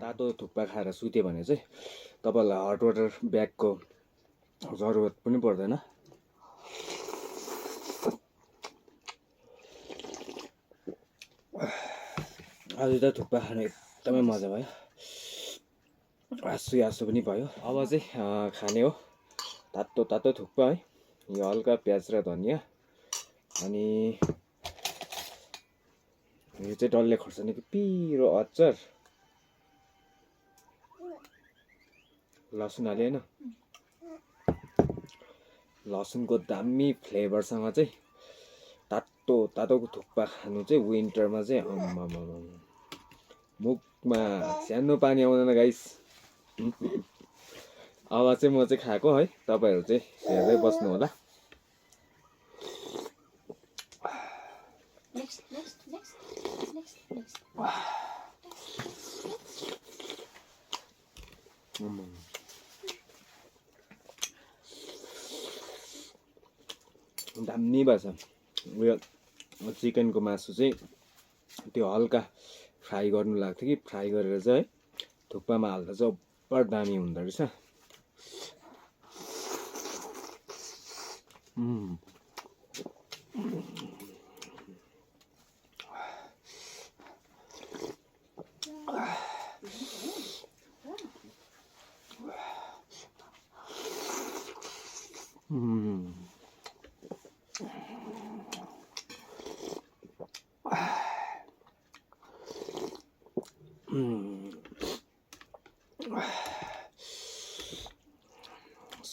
तातो थुक्पा खाएर सुत्यो भने चाहिँ तपाईलाई हट वाटर ब्यागको जरुरत पनि पर्दैन। आज त थुक्पा खान एकदमै मजा भयो, आसु पनि भयो। अब चाहिँ खाने हो तातो तातो थुक्पा है। यो हल्का प्याज र धनिया अनि यो चाहिँ डल्ले खोर्सानीको पिरो अचार, लसुन हाले हैन, लसुनको दामी फ्लेभरसँग चाहिँ तातो तातोको थुक्पा खानु चाहिँ विन्टरमा चाहिँ मुखमा सानो पानी आउँदैन गाइस। अब चाहिँ म चाहिँ खाएको है, तपाईहरु चाहिँ हेर्दै बस्नु होला। दामी भएछ। उयो चिकनको मासु चाहिँ त्यो हल्का फ्राई गर्नु लाग्थ्यो कि फ्राई गरेर चाहिँ है थुक्पामा हाल्दा चाहिँ अब्बर दामी हुँदो रहेछ।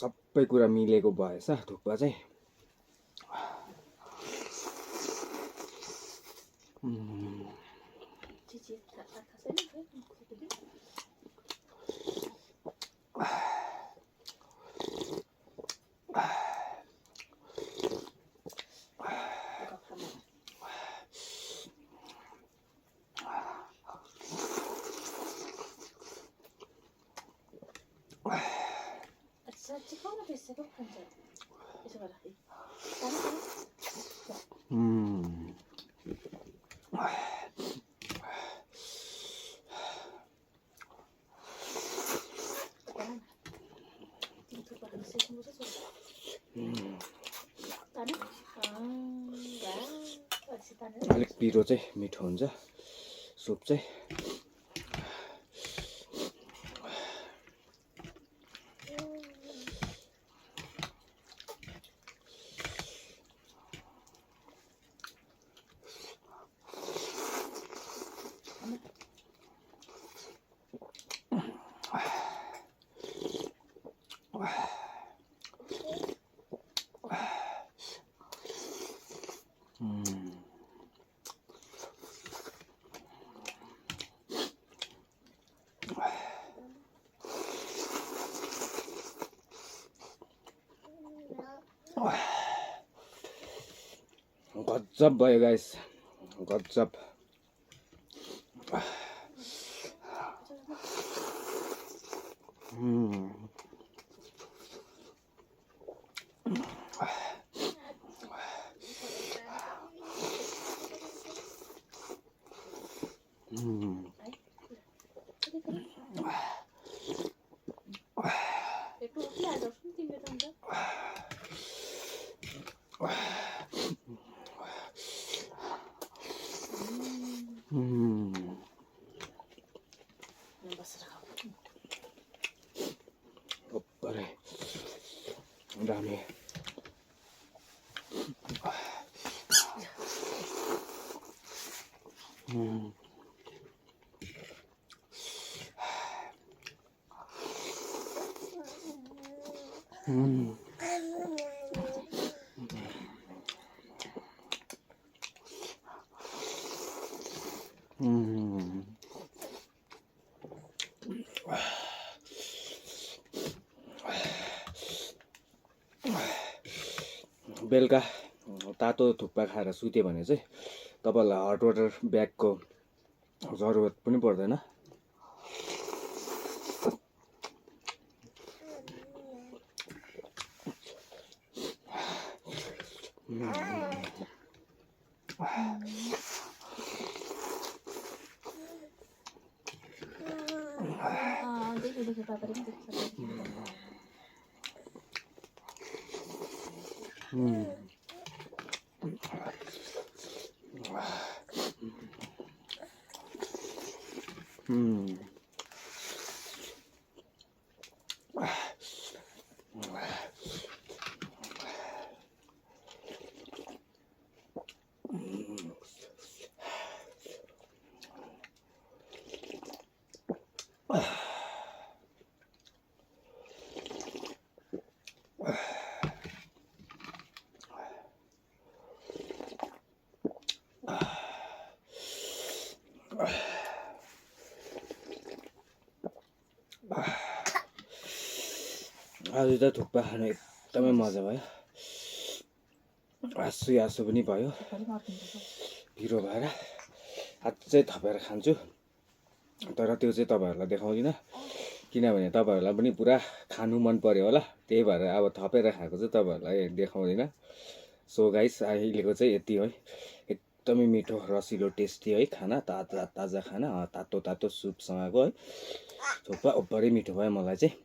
सबै कुरा मिलेको भएछ थुक्पा चाहिँ। अलिक पिरो चाहिँ मिठो हुन्छ सुप चाहिँ। गजब भयो गाइस, गजब। दामी। बेलुका तातो थुक्पा खाएर सुत्यो भने चाहिँ तपाईलाई हट वाटर ब्यागको जरुरत पनि पर्दैन। देखेँ देखेँ पापाले पनि देख्छ आज त थुक्पा खानु एकदमै मजा भयो आसु आसु पनि भयो पिरो भएर अझै थपेर खान्छु तर त्यो चाहिँ तपाईँहरूलाई देखाउँदिनँ किनभने तपाईँहरूलाई पनि पुरा खानु मन पर्यो होला त्यही भएर अब थपेर खाएको चाहिँ तपाईँहरूलाई देखाउँदिनँ सो गाइस अहिलेको चाहिँ यति है एकदमै मिठो रसिलो टेस्टी है खाना ताजा ताजा खाना तातो तातो सुपसँगको है थुक्पा ओभरै मिठो भयो मलाई चाहिँ